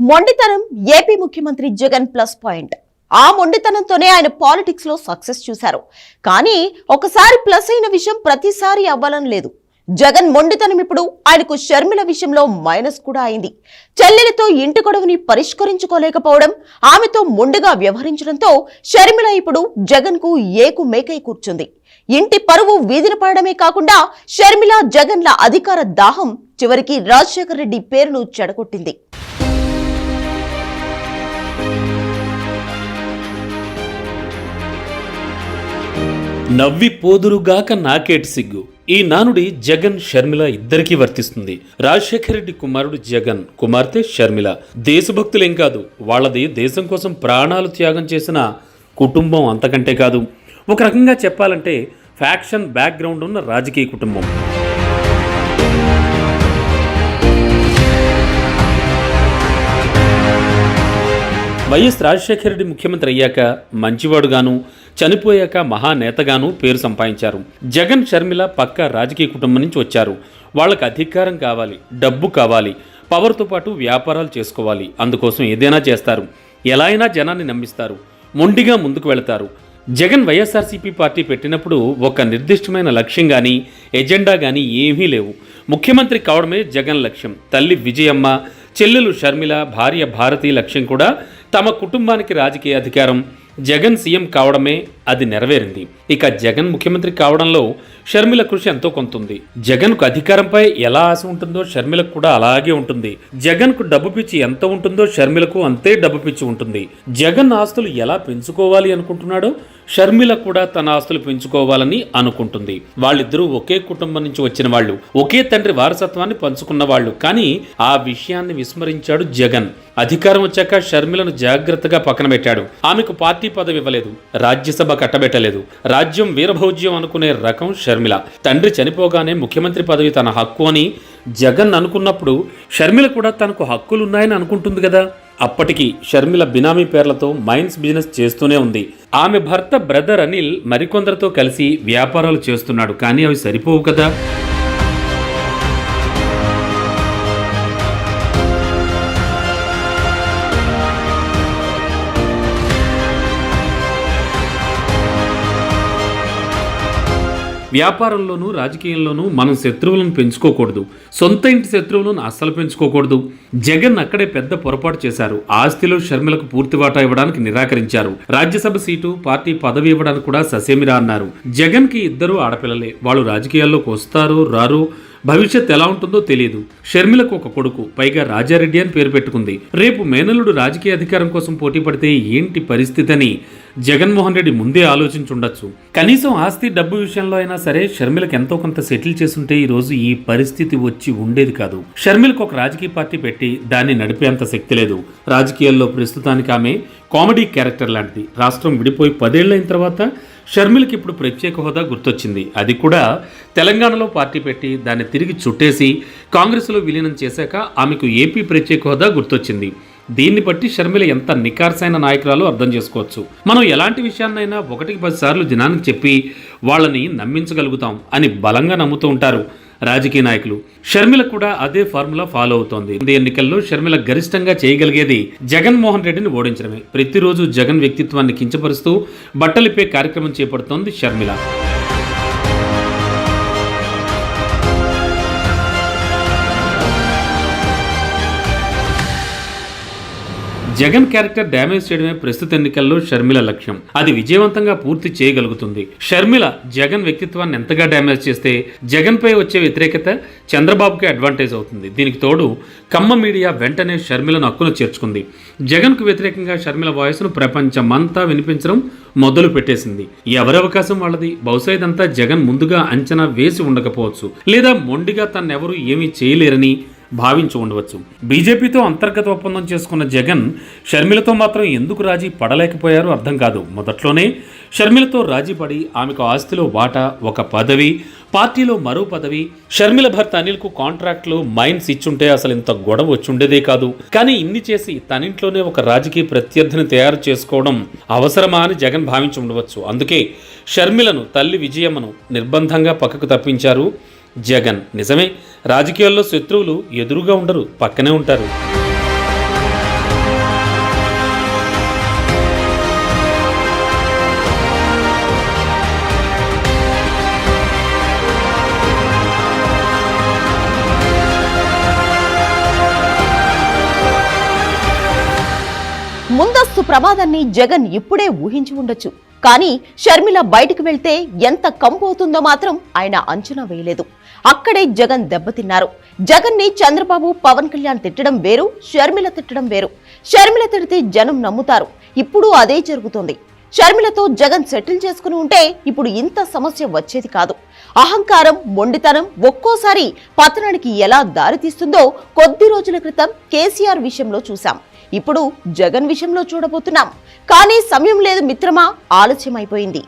మొండితనం ఏపీ ముఖ్యమంత్రి Jagan plus point. ఆ మొండితనంతోనే ఆయన పాలిటిక్స్ లో సక్సెస్ చూశారు. కానీ ఒకసారి ప్లస్ అయిన విషయం ప్రతిసారి అవ్వాలని లేదు. జగన్ మొండితనం ఇప్పుడు ఆయనకు షర్మిల విషయంలో మైనస్ కూడా అయింది. చెల్లెలతో ఇంటి గొడవని పరిష్కరించుకోలేకపోవడం, ఆమెతో మొండిగా వ్యవహరించడంతో షర్మిల ఇప్పుడు జగన్ కు ఏకు మేకై కూర్చుంది. ఇంటి పరువు వీధిన పడడమే కాకుండా షర్మిల జగన్ల అధికార దాహం చివరికి రాజశేఖర్ రెడ్డి పేరును చెడగొట్టింది. నవ్వి పోదురుగాక నాకేటి సిగ్గు. ఈ నానుడి జగన్ షర్మిల ఇద్దరికీ వర్తిస్తుంది. రాజశేఖర రెడ్డి కుమారుడు జగన్, కుమార్తె షర్మిల దేశభక్తులేం కాదు, వాళ్ళది దేశం కోసం ప్రాణాలు త్యాగం చేసిన కుటుంబం, అంతకంటే కాదు. ఒక రకంగా చెప్పాలంటే ఫ్యాక్షన్ బ్యాక్గ్రౌండ్ ఉన్న రాజకీయ కుటుంబం. వైఎస్ రాజశేఖర రెడ్డి ముఖ్యమంత్రి అయ్యాక మంచివాడుగాను, చనిపోయాక మహానేతగాను పేరు సంపాదించారు. జగన్ షర్మిల పక్కా రాజకీయ కుటుంబం నుంచి వచ్చారు. వాళ్ళకి అధికారం కావాలి, డబ్బు కావాలి, పవర్తో పాటు వ్యాపారాలు చేసుకోవాలి. అందుకోసం ఏదైనా చేస్తారు, ఎలా అయినా జనాన్ని నమ్మిస్తారు, మొండిగా ముందుకు వెళతారు. జగన్ వైఎస్ఆర్సీపీ పార్టీ పెట్టినప్పుడు ఒక నిర్దిష్టమైన లక్ష్యం కానీ ఎజెండా కానీ ఏమీ లేవు. ముఖ్యమంత్రి కావడమే జగన్ లక్ష్యం. తల్లి విజయమ్మ, చెల్లెలు షర్మిల, భార్య భారతి లక్ష్యం కూడా తమ కుటుంబానికి రాజకీయ అధికారం. జగన్ సీఎం కావడమే అది నెరవేరింది. ఇక జగన్ ముఖ్యమంత్రి కావడంలో షర్మిల కృషి ఎంతో కొంత ఉంది. జగన్కు అధికారంపై ఎలా ఆశ ఉంటుందో షర్మిలకు కూడా అలాగే ఉంటుంది. జగన్కు డబ్బు పిచ్చి ఎంత ఉంటుందో షర్మిలకు అంతే డబ్బు పిచ్చి ఉంటుంది. జగన్ ఆస్తులు ఎలా పెంచుకోవాలి అనుకుంటున్నాడో షర్మిల కూడా తన ఆస్తులు పెంచుకోవాలని అనుకుంటుంది. వాళ్ళిద్దరూ ఒకే కుటుంబం నుంచి వచ్చిన వాళ్ళు, ఒకే తండ్రి వారసత్వాన్ని పంచుకున్న వాళ్ళు. కానీ ఆ విషయాన్ని విస్మరించాడు జగన్. అధికారం వచ్చాక షర్మిలను జాగ్రత్తగా పక్కన పెట్టాడు. ఆమెకు పార్టీ పదవి ఇవ్వలేదు, రాజ్యసభ కట్టబెట్టలేదు. రాజ్యం వీరభౌజ్యం అనుకునే రకం షర్మిల. తండ్రి చనిపోగానే ముఖ్యమంత్రి పదవి తన హక్కు అని జగన్ అనుకున్నప్పుడు షర్మిల కూడా తనకు హక్కులున్నాయని అనుకుంటుంది కదా. అప్పటికి షర్మిల బినామీ పేర్లతో మైన్స్ బిజినెస్ చేస్తూనే ఉంది. ఆమె భర్త బ్రదర్ అనిల్ మరికొందరితో కలిసి వ్యాపారాలు చేస్తున్నాడు. కానీ అవి సరిపోవు కదా. వ్యాపారంలోనూ రాజకీయంలోనూ మనం శత్రువులను పెంచుకోకూడదు, సొంత ఇంటి శత్రువులను అస్సలు పెంచుకోకూడదు. జగన్ అక్కడే పెద్ద పొరపాటు చేశారు. ఆస్తిలో షర్మిలకు పూర్తి వాటా ఇవ్వడానికి నిరాకరించారు. రాజ్యసభ సీటు, పార్టీ పదవి ఇవ్వడానికి కూడా ససేమిరా అన్నారు. జగన్ కి ఇద్దరు ఆడపిల్లలే. వాళ్ళు రాజకీయాల్లోకి వస్తారు రారు, భవిష్యత్ ఎలా ఉంటుందో తెలియదు. షర్మిలకు ఒక కొడుకు, పైగా రాజారెడ్డి అని పేరు పెట్టుకుంది. రేపు మేనల్లుడు రాజకీయ అధికారం కోసం పోటీ పడితే ఏంటి పరిస్థితి అని జగన్మోహన్ రెడ్డి ముందే ఆలోచించుండొచ్చు. కనీసం ఆస్తి డబ్బు విషయంలో అయినా సరే షర్మిలకు ఎంతో కొంత సెటిల్ చేసుంటే ఈ రోజు ఈ పరిస్థితి వచ్చి ఉండేది కాదు. షర్మిలకు ఒక రాజకీయ పార్టీ పెట్టి దాన్ని నడిపేంత శక్తి లేదు. రాజకీయాల్లో ప్రస్తుతానికి ఆమె కామెడీ క్యారెక్టర్ లాంటిది. రాష్ట్రం విడిపోయి 10 ఏళ్లైన తర్వాత షర్మిలకి ఇప్పుడు ప్రత్యేక హోదా గుర్తొచ్చింది. అది కూడా తెలంగాణలో పార్టీ పెట్టి దాన్ని తిరిగి చుట్టేసి కాంగ్రెస్లో విలీనం చేశాక ఆమెకు ఏపీ ప్రత్యేక హోదా గుర్తొచ్చింది. దీన్ని బట్టి షర్మిల ఎంత నికార్సైన నాయకురాలు అర్థం చేసుకోవచ్చు. మనం ఎలాంటి విషయాన్నైనా 1కి 10 సార్లు జనానికి చెప్పి వాళ్ళని నమ్మించగలుగుతాం అని బలంగా నమ్ముతూ ఉంటారు రాజకీయ నాయకులు. షర్మిల కూడా అదే ఫార్ములా ఫాలో అవుతోంది. ఎన్నికల్లో షర్మిల గరిష్టంగా చేయగలిగేది జగన్మోహన్ రెడ్డిని ఓడించడమే. ప్రతిరోజు జగన్ వ్యక్తిత్వాన్ని కించపరుస్తూ బట్టలిప్పే కార్యక్రమం చేపడుతోంది షర్మిల. జగన్ క్యారెక్టర్ డ్యామేజ్ చేయడమే ప్రస్తుత ఎన్నికల్లో షర్మిల లక్ష్యం. అది విజయవంతంగా పూర్తి చేయగలుగుతుంది. షర్మిల జగన్ వ్యక్తిత్వాన్ని ఎంతగా డ్యామేజ్ చేస్తే జగన్ పై వచ్చే వ్యతిరేకత చంద్రబాబుకే అడ్వాంటేజ్ అవుతుంది. దీనికి తోడు కమ్మ మీడియా వెంటనే షర్మిలను హక్కును చేర్చుకుంది. జగన్ కు వ్యతిరేకంగా షర్మిల వాయిస్ను ప్రపంచమంతా వినిపించడం మొదలు పెట్టేసింది. ఎవరి అవకాశం వాళ్ళది. బహుశా ఇదంతా జగన్ ముందుగా అంచనా వేసి ఉండకపోవచ్చు, లేదా మొండిగా తన్నెవరూ ఏమీ చేయలేరని భావించి ఉండవచ్చు. బీజేపీతో అంతర్గత ఒప్పందం చేసుకున్న జగన్ షర్మిలతో మాత్రం ఎందుకు రాజీ పడలేకపోయారో అర్థం కాదు. మొదట్లోనే షర్మిలతో రాజీ పడి ఆమెకు ఆస్తిలో వాటా, ఒక పదవి, పార్టీలో మరో పదవి, షర్మిల భర్త అనిల్కు కాంట్రాక్ట్లు, మైన్స్ ఇచ్చుంటే అసలు ఇంత గొడవ వచ్చుండేదే కాదు. కానీ ఇన్ని చేసి తనింట్లోనే ఒక రాజకీయ ప్రత్యర్థిని తయారు చేసుకోవడం అవసరమా అని జగన్ భావించి ఉండవచ్చు. అందుకే షర్మిలను, తల్లి విజయమ్మను నిర్బంధంగా పక్కకు తప్పించారు జగన్. నిజమే, రాజకీయాల్లో శత్రువులు ఎదురుగా ఉండరు, పక్కనే ఉంటారు. ప్రమాదాన్ని జగన్ ఇప్పుడే ఊహించి ఉండొచ్చు. కానీ షర్మిల బయటకు వెళ్తే ఎంత కంపు అవుతుందో మాత్రం ఆయన అంచనా వేయలేదు. అక్కడే జగన్ దెబ్బతిన్నారు. జగన్ ని చంద్రబాబు, పవన్ కళ్యాణ్ తిట్టడం వేరు, షర్మిల తిట్టడం వేరు. షర్మిల తిడితే జనం నమ్ముతారు. ఇప్పుడు అదే జరుగుతోంది. షర్మిలతో జగన్ సెటిల్ చేసుకుని ఉంటే ఇప్పుడు ఇంత సమస్య వచ్చేది కాదు. అహంకారం, మొండితనం ఒక్కోసారి పతనానికి ఎలా దారితీస్తుందో కొద్ది రోజుల క్రితం కేసీఆర్ విషయంలో చూశాం. ఇప్పుడు జగన్ విషయంలో చూడబోతున్నాం. కానీ సమయం లేదు మిత్రమా, ఆలస్యం అయిపోయింది.